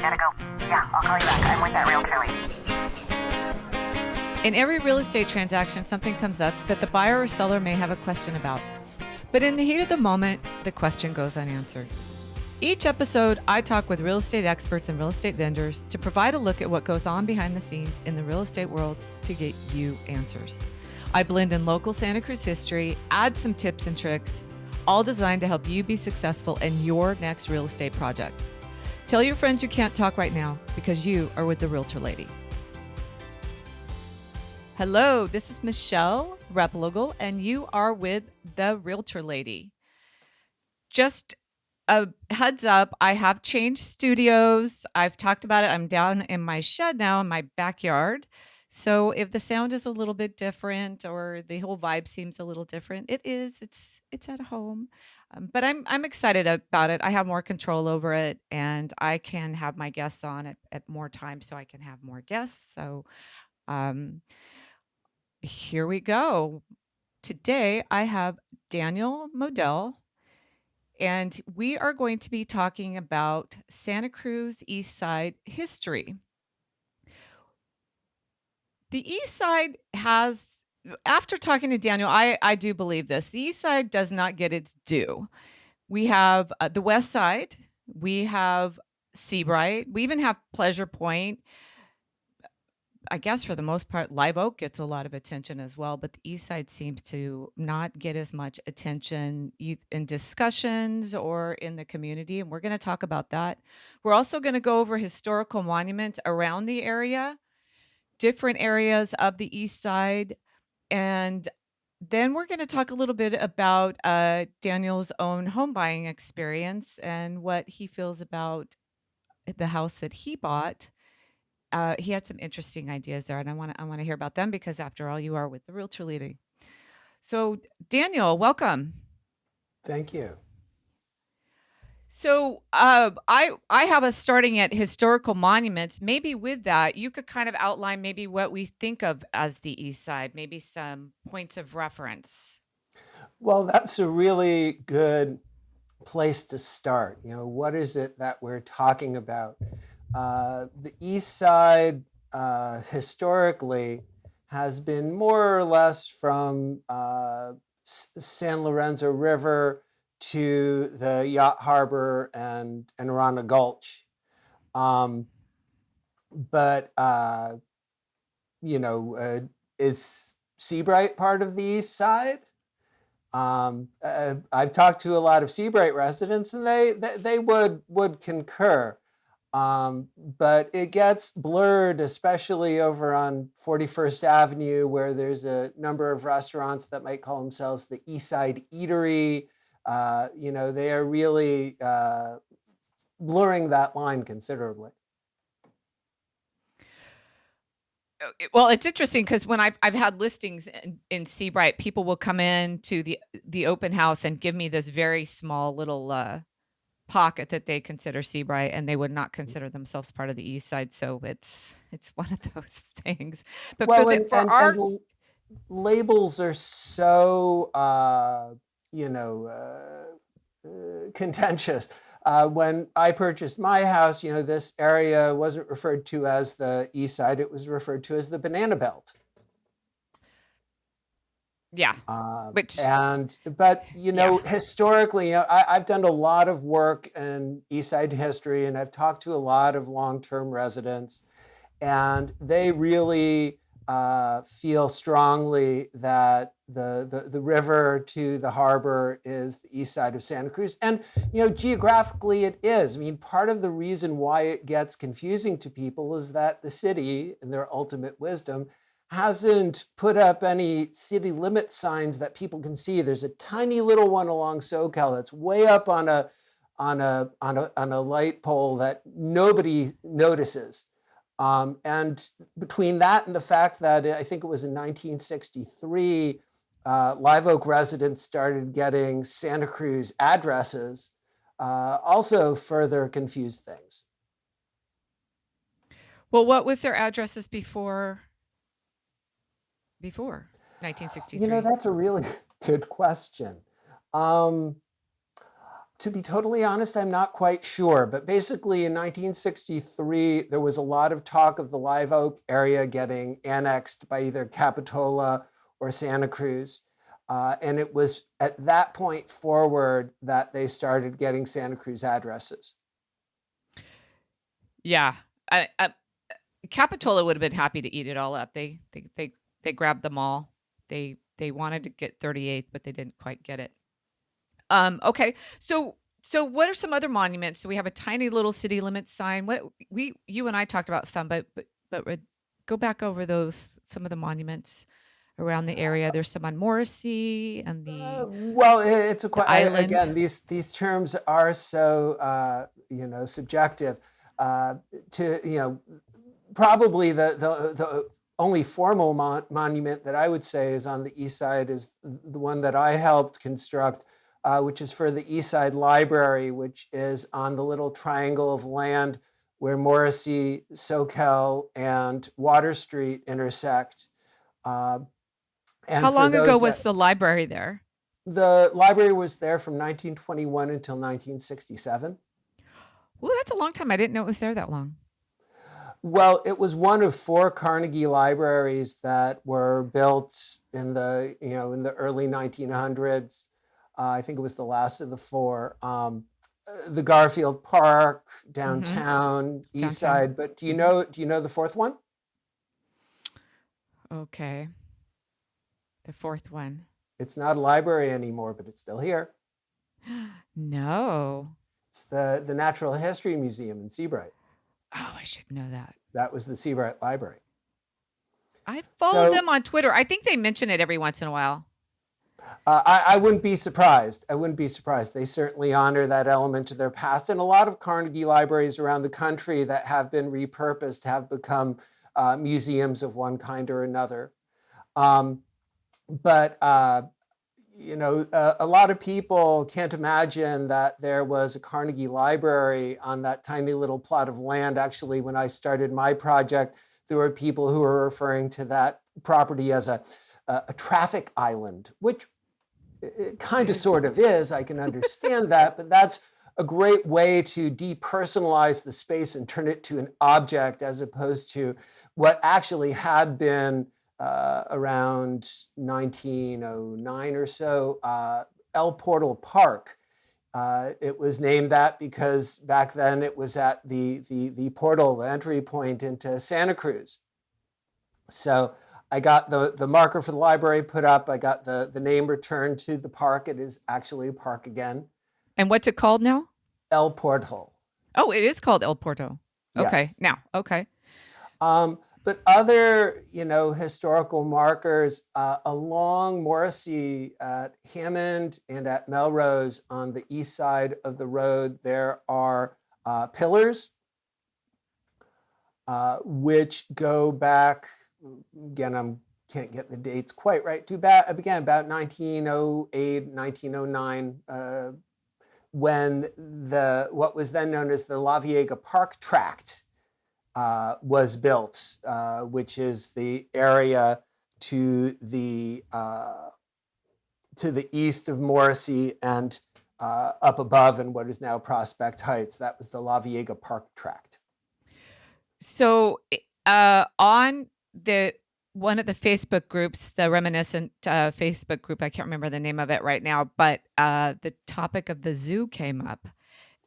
Gotta go. Yeah, I'll call you back. I'm with that realtor lady. In every real estate transaction, something comes up that the buyer or seller may have a question about. But in the heat of the moment, the question goes unanswered. Each episode, I talk with real estate experts and real estate vendors to provide a look at what goes on behind the scenes in the real estate world to get you answers. I blend in local Santa Cruz history, add some tips and tricks, all designed to help you be successful in your next real estate project. Tell your friends you can't talk right now because you are with the Realtor Lady. Hello, this is Michele Replogle, and you are with the Realtor Lady. Just a heads up, I have changed studios. I've talked about it. I'm down in my shed now in my backyard. So if the sound is a little bit different or the whole vibe seems a little different, it is. It's at home. But I'm excited about it. I have more control over it, and I can have my guests on at more times, so I can have more guests. So here we go. Today I have Daniel Modell, and we are going to be talking about Santa Cruz Eastside history. The Eastside has, after talking to Daniel, I do believe this. The Eastside does not get its due. We have the West Side. We have Seabright. We even have Pleasure Point. I guess for the most part, Live Oak gets a lot of attention as well, but the East Side seems to not get as much attention in discussions or in the community, and we're going to talk about that. We're also going to go over historical monuments around the area, different areas of the East Side, and then we're going to talk a little bit about Daniel's own home buying experience and what he feels about the house that he bought. He had some interesting ideas there, and I want to hear about them because, after all, you are with the Realtor Lady. So, Daniel, welcome. Thank you. So, I have us starting at historical monuments. Maybe with that, you could kind of outline maybe what we think of as the East Side, maybe some points of reference. Well, that's a really good place to start. You know, what is it that we're talking about? The East Side historically has been more or less from San Lorenzo River to the Yacht Harbor and Arana Gulch. Is Seabright part of the East Side? I've talked to a lot of Seabright residents, and they would concur. But it gets blurred, especially over on 41st Avenue, where there's a number of restaurants that might call themselves the Eastside Eatery. They are really blurring that line considerably. Well, it's interesting because when I've had listings in Seabright, people will come in to the open house and give me this very small little pocket that they consider Seabright, and they would not consider themselves part of the East Side. So it's one of those things. But labels are so contentious. When I purchased my house, this area wasn't referred to as the East Side; it was referred to as the Banana Belt. Yeah. Historically, I've done a lot of work in Eastside history, and I've talked to a lot of long-term residents, and they really feel strongly that the river to the harbor is the east side of Santa Cruz. And, geographically it is. I mean, part of the reason why it gets confusing to people is that the city, in their ultimate wisdom, hasn't put up any city limit signs that people can see. There's a tiny little one along Soquel that's way up on a light pole that nobody notices. And between that and the fact that I think it was in 1963, Live Oak residents started getting Santa Cruz addresses, also further confused things. Well, what was their addresses before 1963? That's a really good question. To To be totally honest, I'm not quite sure, but basically in 1963, there was a lot of talk of the Live Oak area getting annexed by either Capitola or Santa Cruz. And it was at that point forward that they started getting Santa Cruz addresses. Yeah. Capitola would have been happy to eat it all up. They grabbed them all. They wanted to get 38th, but they didn't quite get it. Okay. So what are some other monuments? So we have a tiny little city limits sign. You and I talked about some, but go back over some of the monuments around the area. There's some on Morrissey and well, it's island. Again, these terms are so subjective. Probably the only formal monument that I would say is on the east side is the one that I helped construct, which is for the Eastside Library, which is on the little triangle of land where Morrissey, Soquel, and Water Street intersect. How long ago was the library there? The library was there from 1921 until 1967. Well, that's a long time. I didn't know it was there that long. Well, it was one of 4 Carnegie libraries that were built in the early 1900s. I think it was the last of the 4. The Garfield Park, downtown, East Side. But do you know the 4th one? Okay. The 4th one. It's not a library anymore, but it's still here. No. It's the Natural History Museum in Seabright. Oh, I should know that. That was the Seabright Library. I follow them on Twitter. I think they mention it every once in a while. I wouldn't be surprised. They certainly honor that element of their past. And a lot of Carnegie libraries around the country that have been repurposed have become museums of one kind or another. But a lot of people can't imagine that there was a Carnegie library on that tiny little plot of land. Actually, when I started my project, there were people who were referring to that property as a traffic island, which it kind of sort of is. I can understand that, but that's a great way to depersonalize the space and turn it to an object as opposed to what actually had been around 1909 or so, El Portal Park. It was named that because back then it was at the portal, the entry point into Santa Cruz. So I got the marker for the library put up. I got the name returned to the park. It is actually a park again. And what's it called now? El Portal. Oh, it is called El Porto. Okay, yes. Now, okay. But other, historical markers along Morrissey at Hammond and at Melrose on the east side of the road, there are pillars which go back, again, I can't get the dates quite right, again, about 1908, 1909, when what was then known as the La Viega Park Tract was built, which is the area to the east of Morrissey and up above in what is now Prospect Heights. That was the La Viega Park Tract. So on one of the Facebook groups, the Reminiscent Facebook group, I can't remember the name of it right now, but the topic of the zoo came up.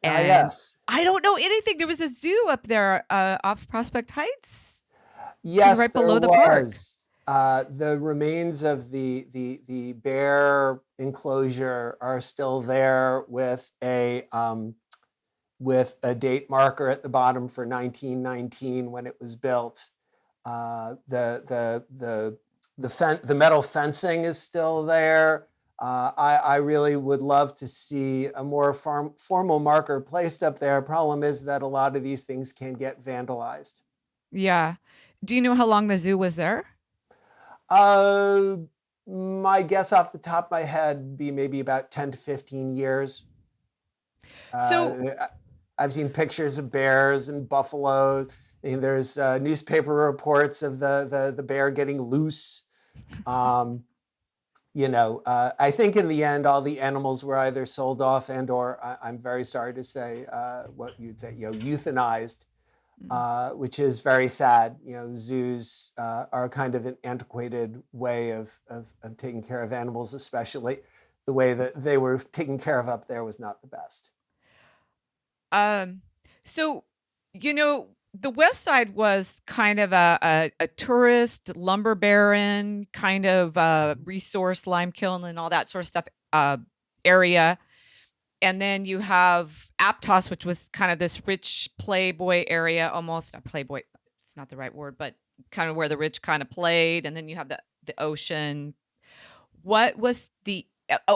And yes. I don't know anything. There was a zoo up there off Prospect Heights. Yes, right below the park. The remains of the bear enclosure are still there with a date marker at the bottom for 1919 when it was built. The metal fencing is still there. I really would love to see a more formal marker placed up there. Problem is that a lot of these things can get vandalized. Yeah. Do you know how long the zoo was there? My guess off the top of my head would be maybe about 10 to 15 years. So I've seen pictures of bears and buffaloes. And there's newspaper reports of the bear getting loose. I think in the end, all the animals were either sold off and or I'm very sorry to say, what you'd say, euthanized, which is very sad. Zoos are kind of an antiquated way of taking care of animals, especially the way that they were taken care of up there was not the best. So, the West Side was kind of a tourist, lumber baron, kind of resource, lime kiln, and all that sort of stuff area. And then you have Aptos, which was kind of this rich playboy area, almost not playboy, it's not the right word, but kind of where the rich kind of played. And then you have the ocean. What was and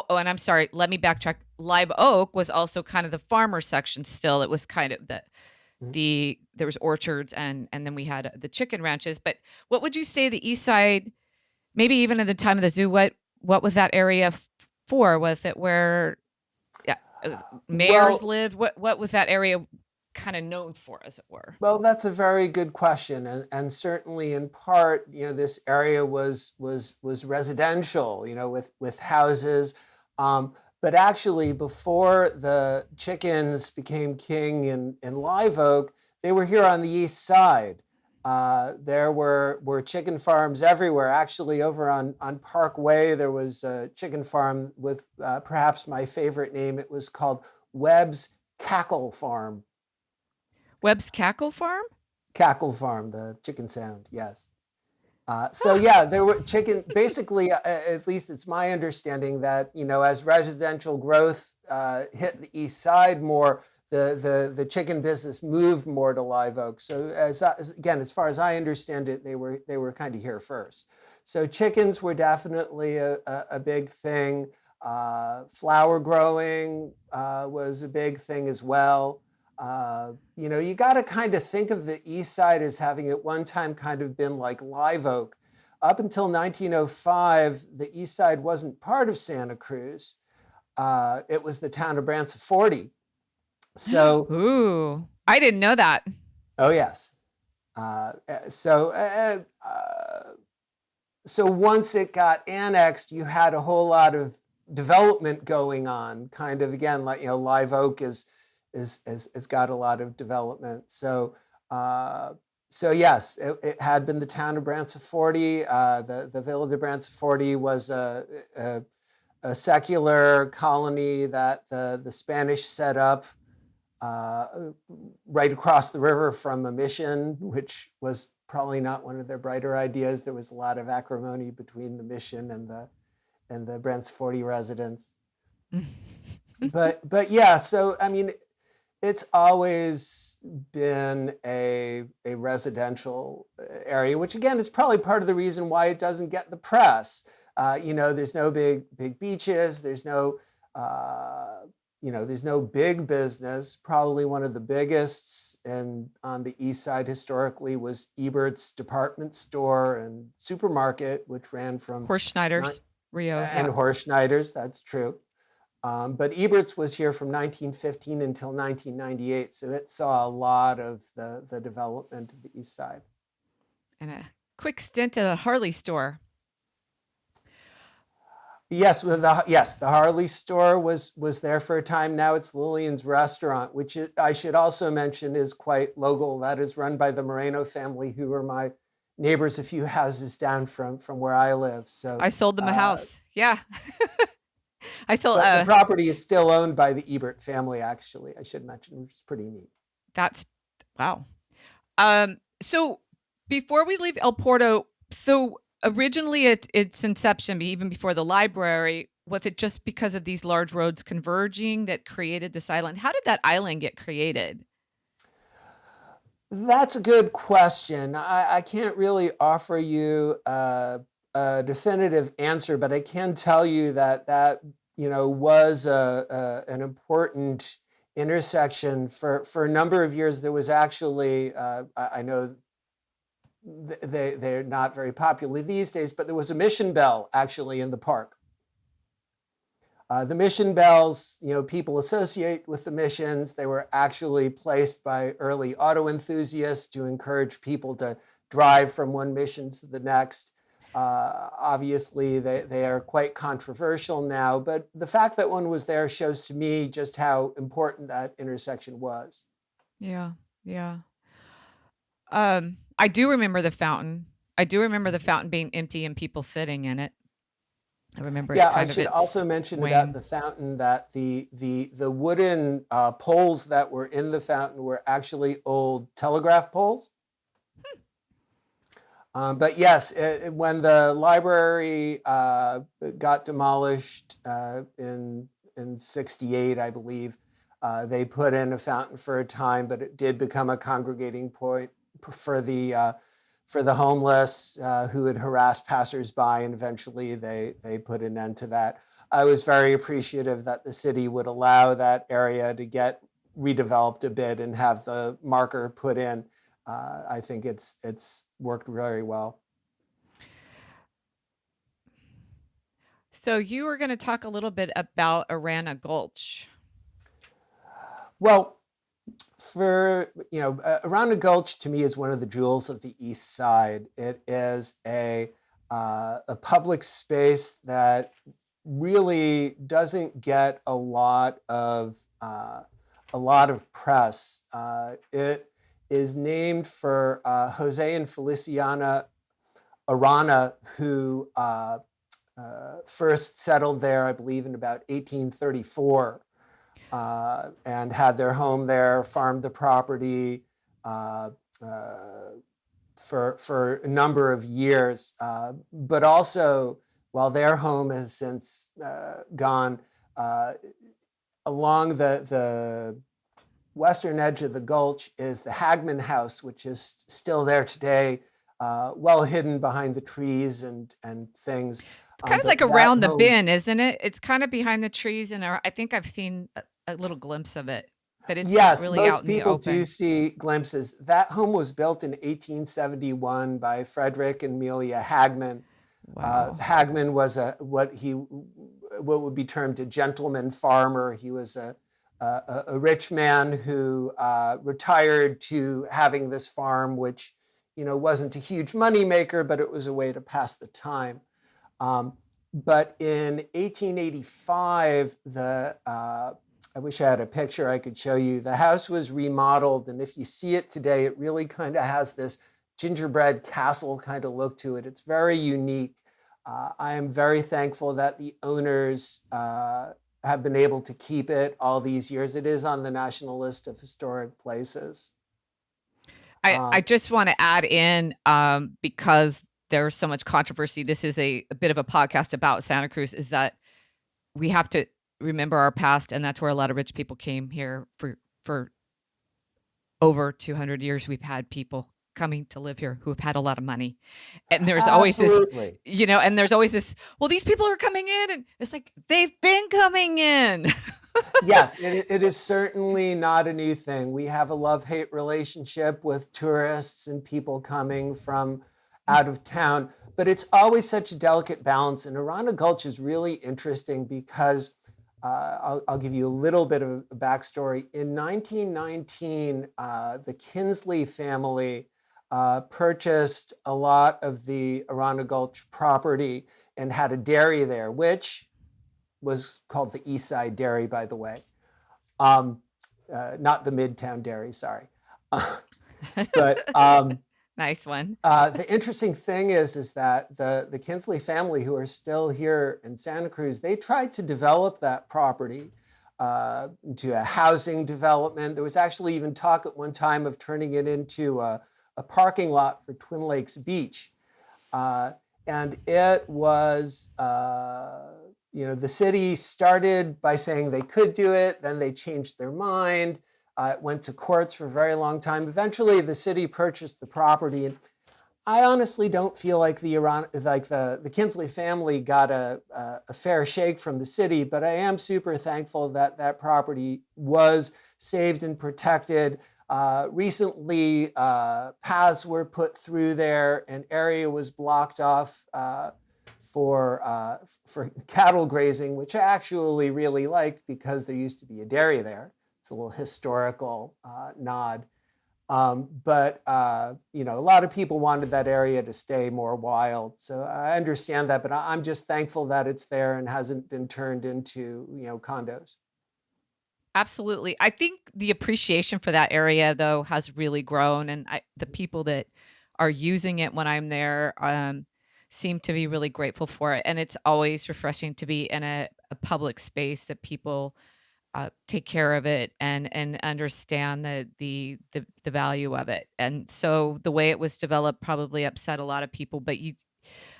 I'm sorry, let me backtrack. Live Oak was also kind of the farmer section still. It was kind of there was orchards and then we had the chicken ranches. But what would you say the East Side, maybe even at the time of the zoo, what was that area for? Was it where mayors lived? What was that area kind of known for, as it were? Well, that's a very good question, and certainly in part, this area was residential, with houses, but actually before the chickens became king in Live Oak, they were here on the East Side. There were chicken farms everywhere. Actually, over on Parkway, there was a chicken farm with perhaps my favorite name. It was called Webb's Cackle Farm. Webb's Cackle Farm? Cackle Farm, the chicken sound, yes. So yeah, there were chicken, basically, at least it's my understanding that, as residential growth hit the East Side more, the chicken business moved more to Live Oak. So again, as far as I understand it, they were kind of here first. So chickens were definitely a big thing. Flower growing was a big thing as well. You got to kind of think of the East Side as having at one time kind of been like Live Oak. Up until 1905, the East Side wasn't part of Santa Cruz. It was the town of Branciforte. So, ooh, I didn't know that. Oh yes. So once it got annexed, you had a whole lot of development going on. Kind of again, like Live Oak has got a lot of development. So yes, it had been the town of Branciforte. The village of Branciforte was a secular colony that the Spanish set up right across the river from a mission, which was probably not one of their brighter ideas. There was a lot of acrimony between the mission and the Branciforte residents. but yeah, so I mean, it's always been a residential area, which again is probably part of the reason why it doesn't get the press. There's no big beaches. There's no there's no big business. Probably one of the biggest on the East Side historically was Ebert's department store and supermarket, which ran from Horst Schneider's, Rio. And yeah. Horst Schneider's, that's true. But Ebert's was here from 1915 until 1998, so it saw a lot of the development of the East Side. And a quick stint at a Harley store. Yes, the Harley store was there for a time. Now it's Lillian's Restaurant, which I should also mention is quite local. That is run by the Moreno family, who are my neighbors a few houses down from where I live. So I sold them a house. Yeah. I sold the property is still owned by the Ebert family, actually, I should mention, which is pretty neat. That's wow. So before we leave El Porto, so originally at its inception, even before the library, was it just because of these large roads converging that created this island? How did that island get created? That's a good question. I can't really offer you a definitive answer, but I can tell you that was an important intersection for a number of years. There was actually, I know they're not very popular these days, but there was a mission bell actually in the park. The mission bells, people associate with the missions. They were actually placed by early auto enthusiasts to encourage people to drive from one mission to the next. Obviously, they are quite controversial now, but the fact that one was there shows to me just how important that intersection was. Yeah. Yeah. I do remember the fountain. I do remember the fountain being empty and people sitting in it. I remember it Yeah, I kind of should also its mention about wane. the fountain that the wooden poles that were in the fountain were actually old telegraph poles. But yes, when the library got demolished in '68, I believe, they put in a fountain for a time, but it did become a congregating point for the homeless who had harassed passersby, and eventually they put an end to that. I was very appreciative that the city would allow that area to get redeveloped a bit and have the marker put in. I think it's worked very well. So you were going to talk a little bit about Arana Gulch. Well, Arana Gulch to me is one of the jewels of the East Side. It is a public space that really doesn't get a lot of press. It is named for Jose and Feliciana Arana, who first settled there, I believe, in about 1834, and had their home there, farmed the property uh, uh, for a number of years. But also, while their home has since gone, along the western edge of the gulch is the Hagman House, which is still there today, well hidden behind the trees and things. It's kind of But like that around the home, bend, isn't it? It's kind of behind the trees, and I think I've seen a little glimpse of it, but it's not yes, really out most in the people do open. see glimpses. That home was built in 1871 by Frederick and Amelia Hagman. Wow. Hagman was what would be termed a gentleman farmer. He was a rich man who retired to having this farm, which wasn't a huge money maker, but it was a way to pass the time. But in 1885, I wish I had a picture I could show you. The house was remodeled, and if you see it today, it really kind of has this gingerbread castle kind of look to it. It's very unique. I am very thankful that the owners have been able to keep it all these years. It is on the National List of Historic Places. I just want to add in because there's so much controversy. This is a bit of a podcast about Santa Cruz, is that we have to remember our past, and that's where a lot of rich people came here for over 200 years. We've had people coming to live here who have had a lot of money, and there's always Absolutely. this, and there's always this, well, these people are coming in, and it's like, they've been coming in. Yes, it is certainly not a new thing. We have a love-hate relationship with tourists and people coming from out of town, but it's always such a delicate balance. And Arana Gulch is really interesting because I'll give you a little bit of a backstory. In 1919, the Kinsley family purchased a lot of the Arana Gulch property and had a dairy there, which was called the Eastside Dairy, by the way. Not the Midtown Dairy, sorry. But Nice one. the interesting thing is that the Kinsley family, who are still here in Santa Cruz, they tried to develop that property into a housing development. There was actually even talk at one time of turning it into a parking lot for Twin Lakes Beach. And it was, the city started by saying they could do it, then they changed their mind. It went to courts for a very long time. Eventually, the city purchased the property, and I honestly don't feel like the Kinsley family got a fair shake from the city, but I am super thankful that that property was saved and protected. Recently, paths were put through there, an area was blocked off for cattle grazing, which I actually really like because there used to be a dairy there. It's a little historical nod. But you know, a lot of people wanted that area to stay more wild. So I understand that, but I'm just thankful that it's there and hasn't been turned into, you know, condos. Absolutely. I think the appreciation for that area, though, has really grown, and the people that are using it when I'm there seem to be really grateful for it. And it's always refreshing to be in a public space that people take care of it and understand the value of it. And so the way it was developed probably upset a lot of people. But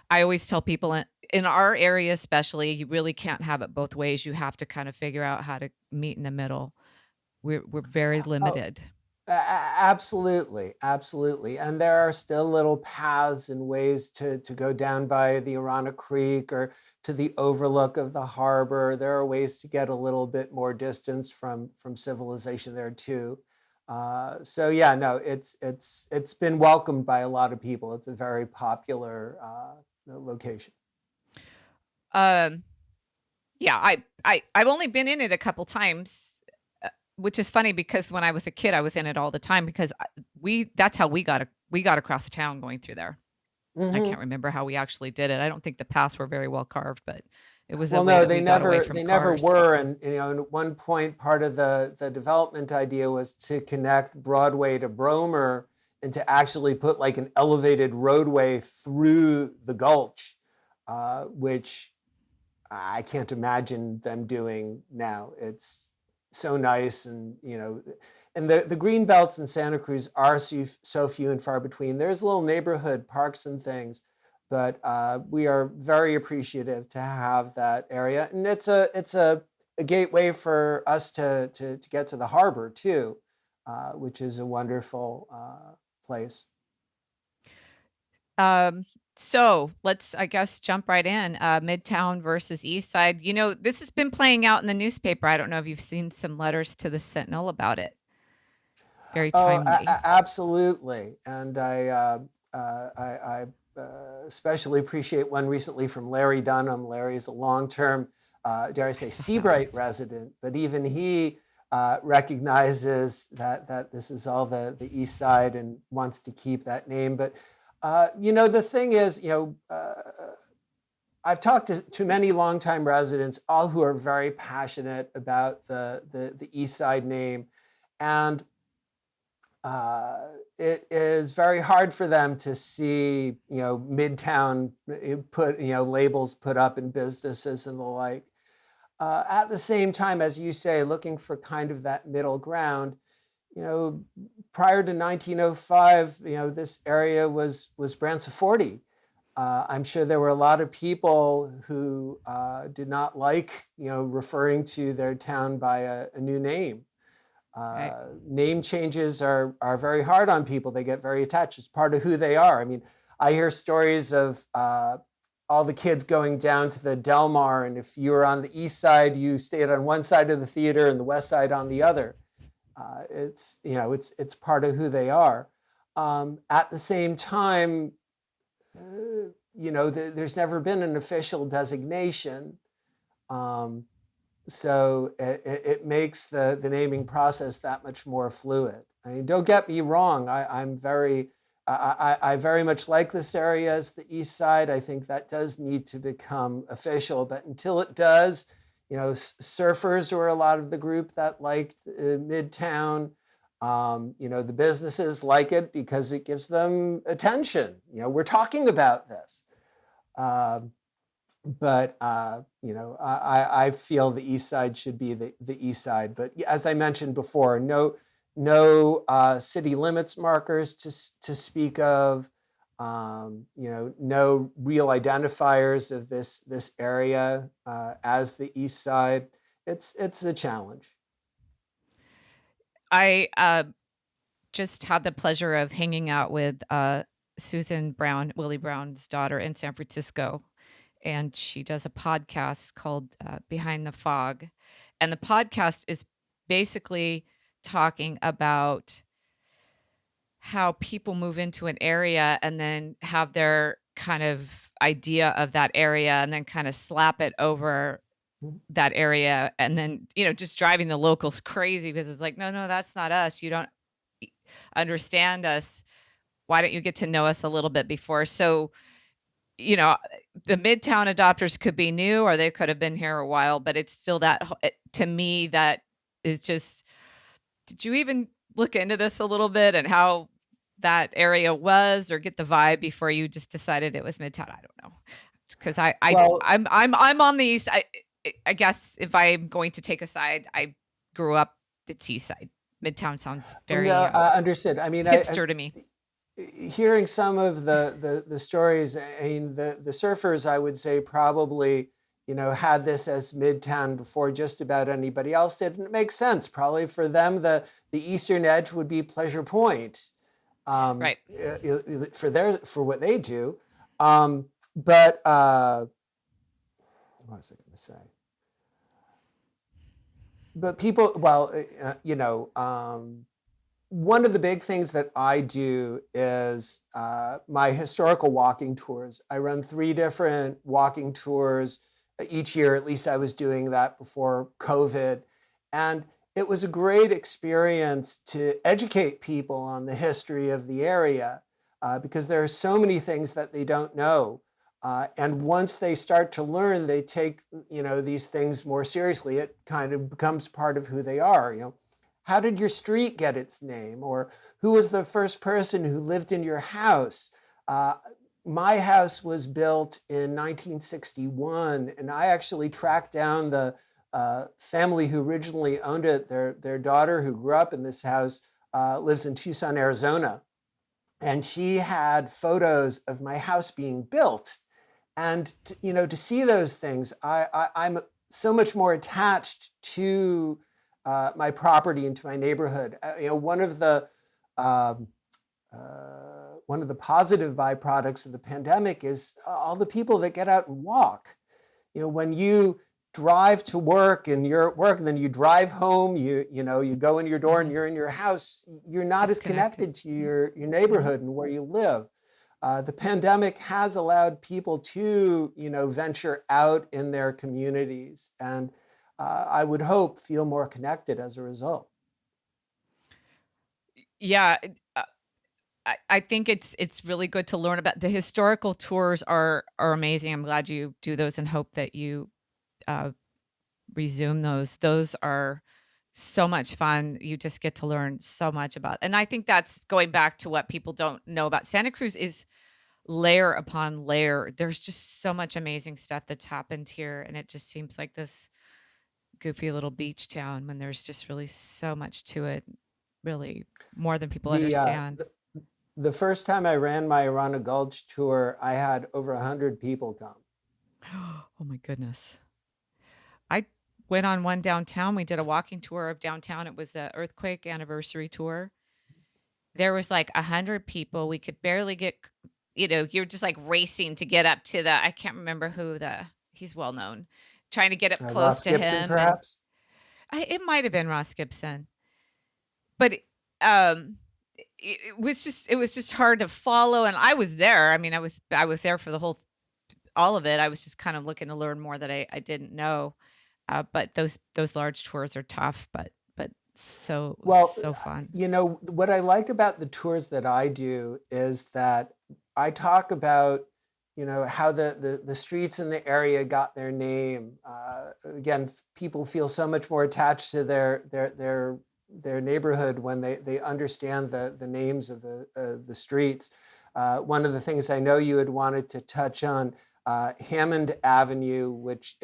I always tell people in our area, especially, you really can't have it both ways. You have to kind of figure out how to meet in the middle. We're very Oh, limited. absolutely, absolutely. And there are still little paths and ways to go down by the Arana Creek or to the overlook of the harbor. There are ways to get a little bit more distance from civilization there too. So yeah, no, it's been welcomed by a lot of people. It's a very popular location. Um, yeah, I've only been in it a couple times, which is funny because when I was a kid, I was in it all the time because that's how we got across town going through there. I Hmm. can't remember how we actually did it. I don't think the paths were very well carved, but it was a Well, way no, that we got away from they never cars. were. And you know, at one point, part of the development idea was to connect Broadway to Bromer and to actually put like an elevated roadway through the gulch, which I can't imagine them doing now. It's so nice, and you know, and the green belts in Santa Cruz are so few and far between. There's little neighborhood parks and things, but we are very appreciative to have that area, and it's a gateway for us to get to the harbor too, which is a wonderful place. Um, so let's, I guess, jump right in. Midtown versus East Side. You know, this has been playing out in the newspaper. I don't know if you've seen some letters to the Sentinel about it. Very Oh, timely. absolutely. And I especially appreciate one recently from Larry Dunham. Larry is a long-term, dare I I say, saw that one. Seabright resident, but even he recognizes that this is all the East Side and wants to keep that name. But you know, the thing is, you know, I've talked to many longtime residents, all who are very passionate about the East Side name, and it is very hard for them to see, you know, Midtown put, you know, labels put up in businesses and the like. At the same time, as you say, looking for kind of that middle ground, you know, prior to 1905, you know, this area was Branciforte. I'm sure there were a lot of people who did not like, you know, referring to their town by a new name. Right. Name changes are very hard on people. They get very attached. It's part of who they are. I mean, I hear stories of all the kids going down to the Del Mar, and if you were on the east side, you stayed on one side of the theater, and the west side on the other. It's, you know, it's part of who they are. At the same time, you know, there's never been an official designation. Um, so it makes the naming process that much more fluid. I mean, don't get me wrong. I very much like this area as the East Side. I think that does need to become official, but until it does, you know, surfers were a lot of the group that liked Midtown. You know, the businesses like it because it gives them attention. You know, we're talking about this. Um, but you know, I feel the East Side should be the East Side. But as I mentioned before, no city limits markers to speak of. You know, no real identifiers of this area as the East Side. It's a challenge. I just had the pleasure of hanging out with Susan Brown, Willie Brown's daughter, in San Francisco. And she does a podcast called Behind the Fog. And the podcast is basically talking about how people move into an area and then have their kind of idea of that area and then kind of slap it over that area and then, you know, just driving the locals crazy because it's like, no, that's not us. You don't. understand us, why don't you get to know us a little bit before? So, you know, the Midtown adopters could be new or they could have been here a while, but it's still to me, that is just, did you even look into this a little bit and how that area was, or get the vibe before you just decided it was Midtown? I don't know. Because I'm on the east. I guess if I'm going to take a side, I grew up the Eastside. Midtown sounds very No, understood. I mean, hipster to me. Hearing some of the stories, I mean, the surfers, I would say, probably, you know, had this as Midtown before just about anybody else did. And it makes sense. Probably for them, the eastern edge would be Pleasure Point, Right. for what they do. But what was I going to say? But people, well, you know, one of the big things that I do is my historical walking tours. I run 3 different walking tours each year. At least I was doing that before COVID. And it was a great experience to educate people on the history of the area because there are so many things that they don't know. And once they start to learn, they take, you know, these things more seriously. It kind of becomes part of who they are, you know. How did your street get its name? Or who was the first person who lived in your house? My house was built in 1961, and I actually tracked down the family who originally owned it. Their daughter, who grew up in this house, lives in Tucson, Arizona. And she had photos of my house being built. And you know, to see those things, I'm so much more attached to my property and to my neighborhood. You know, one of the positive byproducts of the pandemic is all the people that get out and walk. You know, when you drive to work and you're at work and then you drive home, you know, you go in your door and you're in your house, you're not as connected to your neighborhood and where you live. The pandemic has allowed people to, you know, venture out in their communities, and I would hope feel more connected as a result. Yeah, I think it's really good to learn about. The historical tours are amazing. I'm glad you do those and hope that you resume those. Those are so much fun. You just get to learn so much about. And I think that's going back to what people don't know about Santa Cruz is layer upon layer. There's just so much amazing stuff that's happened here, and it just seems like this goofy little beach town when there's just really so much to it, really more than people understand. The first time I ran my Arana Gulch tour, I had over 100 people come. Oh my goodness. I went on one downtown. We did a walking tour of downtown. It was an earthquake anniversary tour. There was like 100 people. We could barely get, you know, you're just like racing to get up to I can't remember he's well known, trying to get up close Ross to Gibson, him. perhaps? It might have been Ross Gibson, but it was just hard to follow. And I was there. I mean, I was there for all of it. I was just kind of looking to learn more that I didn't know. But those large tours are tough, but so fun. You know, what I like about the tours that I do is that I talk about, you know, how the streets in the area got their name. Again, people feel so much more attached to their neighborhood when they understand the names of the streets. One of the things I know you had wanted to touch on, Hammond Avenue, which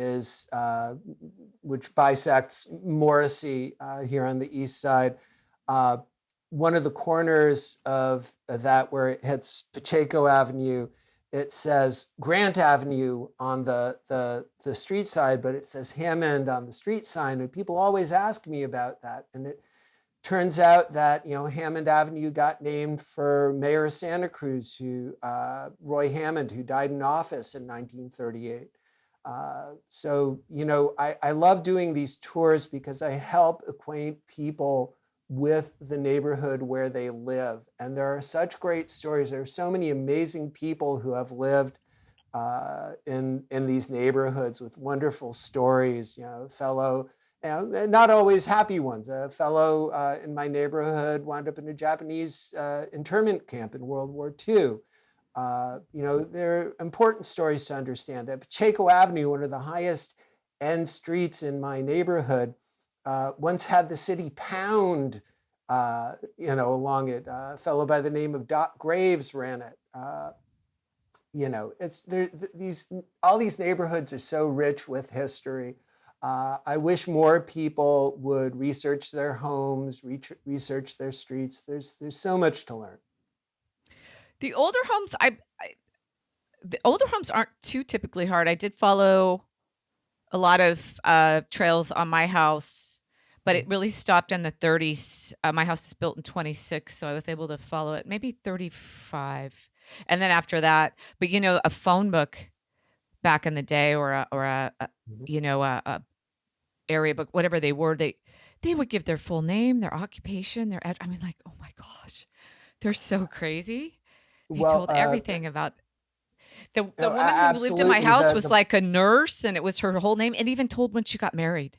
bisects Morrissey here on the east side. One of the corners of that, where it hits Pacheco Avenue, it says Grant Avenue on the street side, but it says Hammond on the street sign. And people always ask me about that. And it turns out that, you know, Hammond Avenue got named for Mayor of Santa Cruz, Roy Hammond, who died in office in 1938. So, you know, I love doing these tours because I help acquaint people with the neighborhood where they live. And there are such great stories. There are so many amazing people who have lived in these neighborhoods with wonderful stories. You know, a fellow not always happy ones. A fellow in my neighborhood wound up in a Japanese internment camp in World War II. There are important stories to understand. At Pacheco Avenue, one of the highest end streets in my neighborhood, once had the city pound, along it. A fellow by the name of Doc Graves ran it. It's there. All these neighborhoods are so rich with history. I wish more people would research their homes, research their streets. There's so much to learn. The older homes, the older homes aren't too typically hard. I did follow a lot of trails on my house, but it really stopped in the 30s. My house is built in 26, so I was able to follow it maybe 35. And then after that, but a phone book back in the day, or a area book, whatever they were, they would give their full name, their occupation, I mean, like, oh my gosh, they're so crazy. They told everything about the woman who lived in my house was like a nurse, and it was her whole name. It even told when she got married.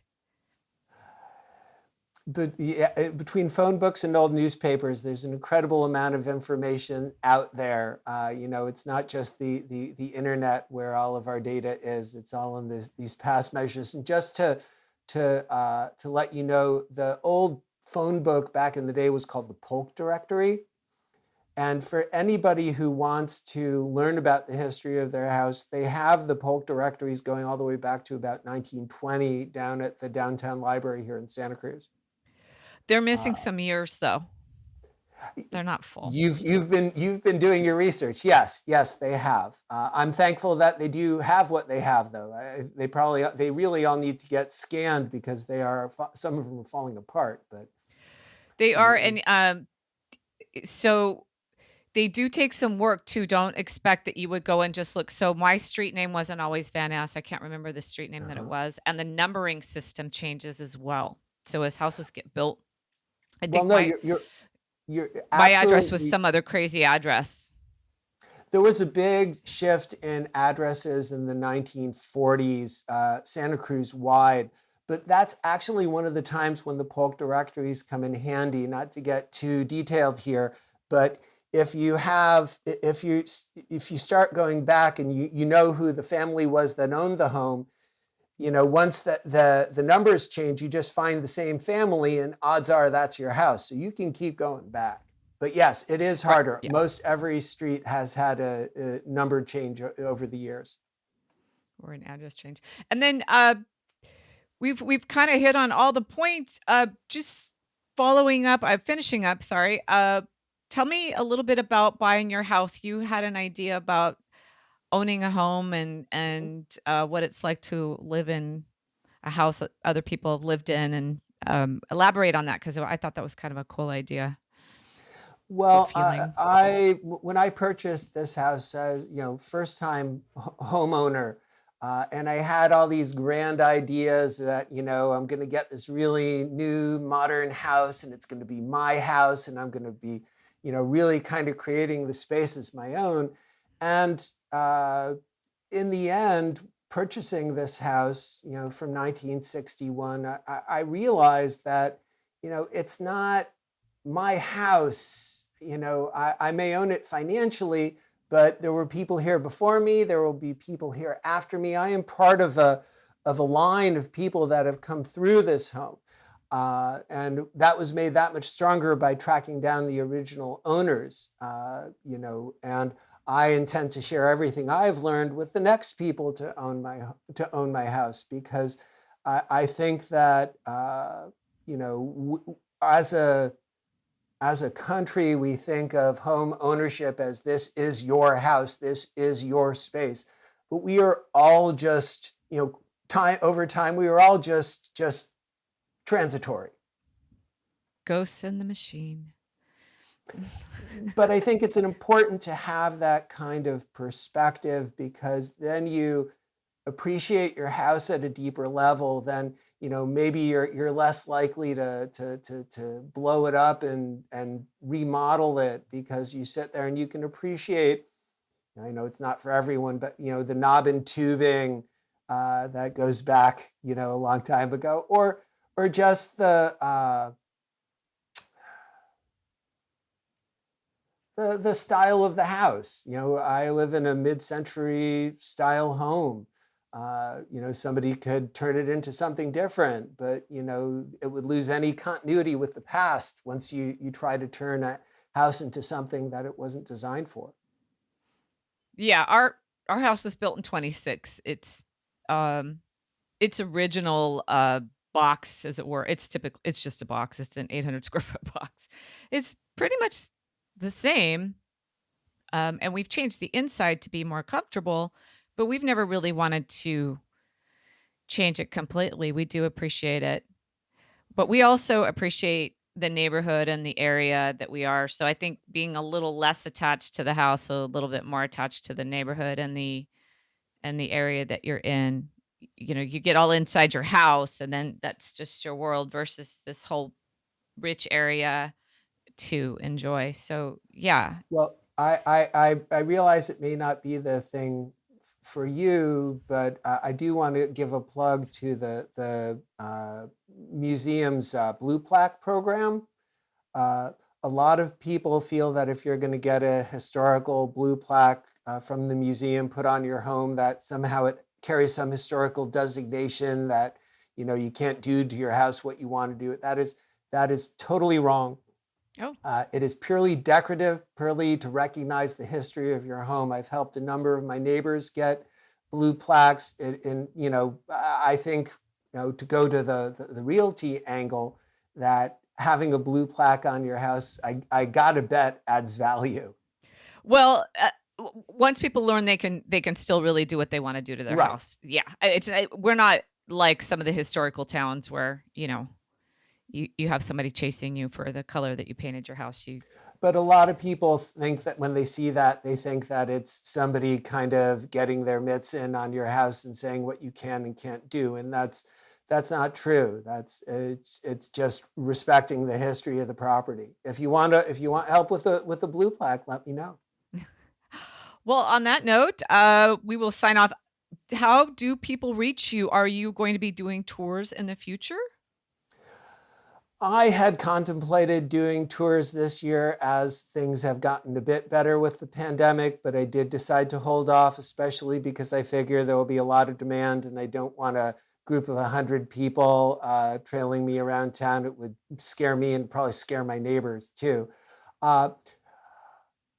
But yeah, between phone books and old newspapers, there's an incredible amount of information out there. It's not just the internet where all of our data is. It's all in these past measures. And just to let you know, the old phone book back in the day was called the Polk Directory. And for anybody who wants to learn about the history of their house, they have the Polk directories going all the way back to about 1920 down at the downtown library here in Santa Cruz. They're missing some years, though. They're not full. You've been doing your research. Yes, they have. I'm thankful that they do have what they have, though. They really all need to get scanned because some of them are falling apart. But they are, and so they do take some work too. Don't expect that you would go and just look. So my street name wasn't always Van Ness. I can't remember the street name that it was, and the numbering system changes as well. So as houses get built, I think my address was some other crazy address. There was a big shift in addresses in the 1940s, Santa Cruz wide, but that's actually one of the times when the Polk directories come in handy. Not to get too detailed here, but if you start going back and you know who the family was that owned the home, once the numbers change, you just find the same family, and odds are that's your house. So you can keep going back. But yes, it is harder. Yeah. Most every street has had a number change over the years. Or an address change. And then we've kind of hit on all the points. Just finishing up, sorry. Tell me a little bit about buying your house. You had an idea about owning a home and what it's like to live in a house that other people have lived in, and elaborate on that, because I thought that was kind of a cool idea. Well, when I purchased this house as first time homeowner, and I had all these grand ideas that I'm going to get this really new modern house, and it's going to be my house, and I'm going to be really kind of creating the space as my own. And in the end, purchasing this house, from 1961, I realized that, it's not my house. I may own it financially, but there were people here before me. There will be people here after me. I am part of a line of people that have come through this home. And that was made that much stronger by tracking down the original owners, and I intend to share everything I've learned with the next people to own my house, because I think that, as a country, we think of home ownership as this is your house, this is your space, but we are all just, over time, we are all just transitory. Ghosts in the machine. But I think it's important to have that kind of perspective, because then you appreciate your house at a deeper level. Then maybe you're less likely to blow it up and remodel it, because you sit there and you can appreciate. I know it's not for everyone, but the knob and tubing that goes back a long time ago, or or just the style of the house. You know, I live in a mid-century style home. You know, somebody could turn it into something different, but you know, it would lose any continuity with the past once you try to turn a house into something that it wasn't designed for. Yeah, our house was built in 26. Its original box, as it were. It's just a box. It's an 800 square foot box. It's pretty much the same. And we've changed the inside to be more comfortable, but we've never really wanted to change it completely. We do appreciate it, but we also appreciate the neighborhood and the area that we are. So I think being a little less attached to the house, a little bit more attached to the neighborhood and the area that you're in. You know, you get all inside your house and then that's just your world versus this whole rich area to enjoy. So yeah. Well, I realize it may not be the thing for you, but I do want to give a plug to the museum's Blue Plaque program. A lot of people feel that if you're going to get a historical blue plaque from the museum put on your home, that somehow it carries some historical designation that, you know, you can't do to your house what you want to do. That is totally wrong. Oh. It is purely decorative, purely to recognize the history of your home. I've helped a number of my neighbors get blue plaques. And you know, I think, you know, to go to the Realty angle, that having a blue plaque on your house, I gotta bet adds value. Well, once people learn, they can still really do what they want to do to their Right. house. Yeah, we're not like some of the historical towns where, you know, you have somebody chasing you for the color that you painted your house. But a lot of people think that when they see that, they think that it's somebody kind of getting their mitts in on your house and saying what you can and can't do. And that's not true. It's just respecting the history of the property. If you want help with the blue plaque, let me know. Well, on that note, we will sign off. How do people reach you? Are you going to be doing tours in the future? I had contemplated doing tours this year as things have gotten a bit better with the pandemic, but I did decide to hold off, especially because I figure there will be a lot of demand and I don't want a group of 100 people trailing me around town. It would scare me and probably scare my neighbors too.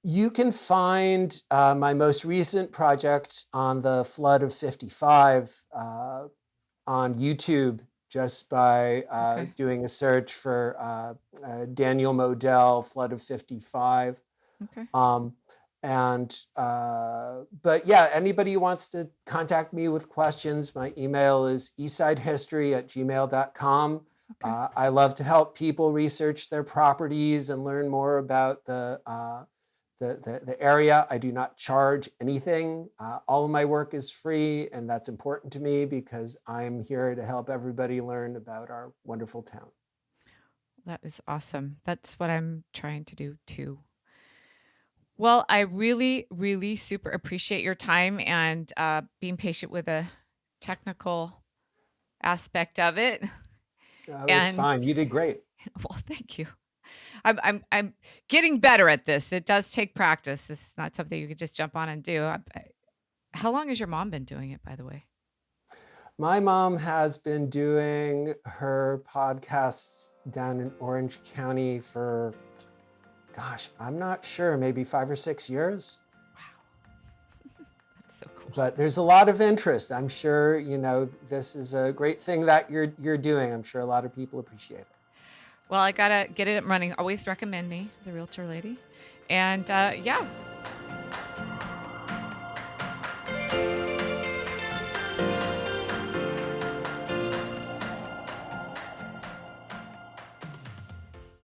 You can find my most recent project on the flood of 55 on YouTube, just by Okay. doing a search for Daniel Modell, Flood of 55. Okay. But yeah, anybody who wants to contact me with questions, my email is eastsidehistory@gmail.com. Okay. I love to help people research their properties and learn more about the area. I do not charge anything. All of my work is free, and that's important to me because I'm here to help everybody learn about our wonderful town. That is awesome. That's what I'm trying to do too. Well, I really, really super appreciate your time and being patient with the technical aspect of it. It's fine. You did great. Well, thank you. I'm getting better at this. It does take practice. This is not something you could just jump on and do. How long has your mom been doing it, by the way? My mom has been doing her podcasts down in Orange County for, gosh, I'm not sure, maybe 5 or 6 years. Wow. That's so cool. But there's a lot of interest. I'm sure, you know, this is a great thing that you're doing. I'm sure a lot of people appreciate it. Well, I gotta get it running. Always recommend me, the realtor lady. And yeah,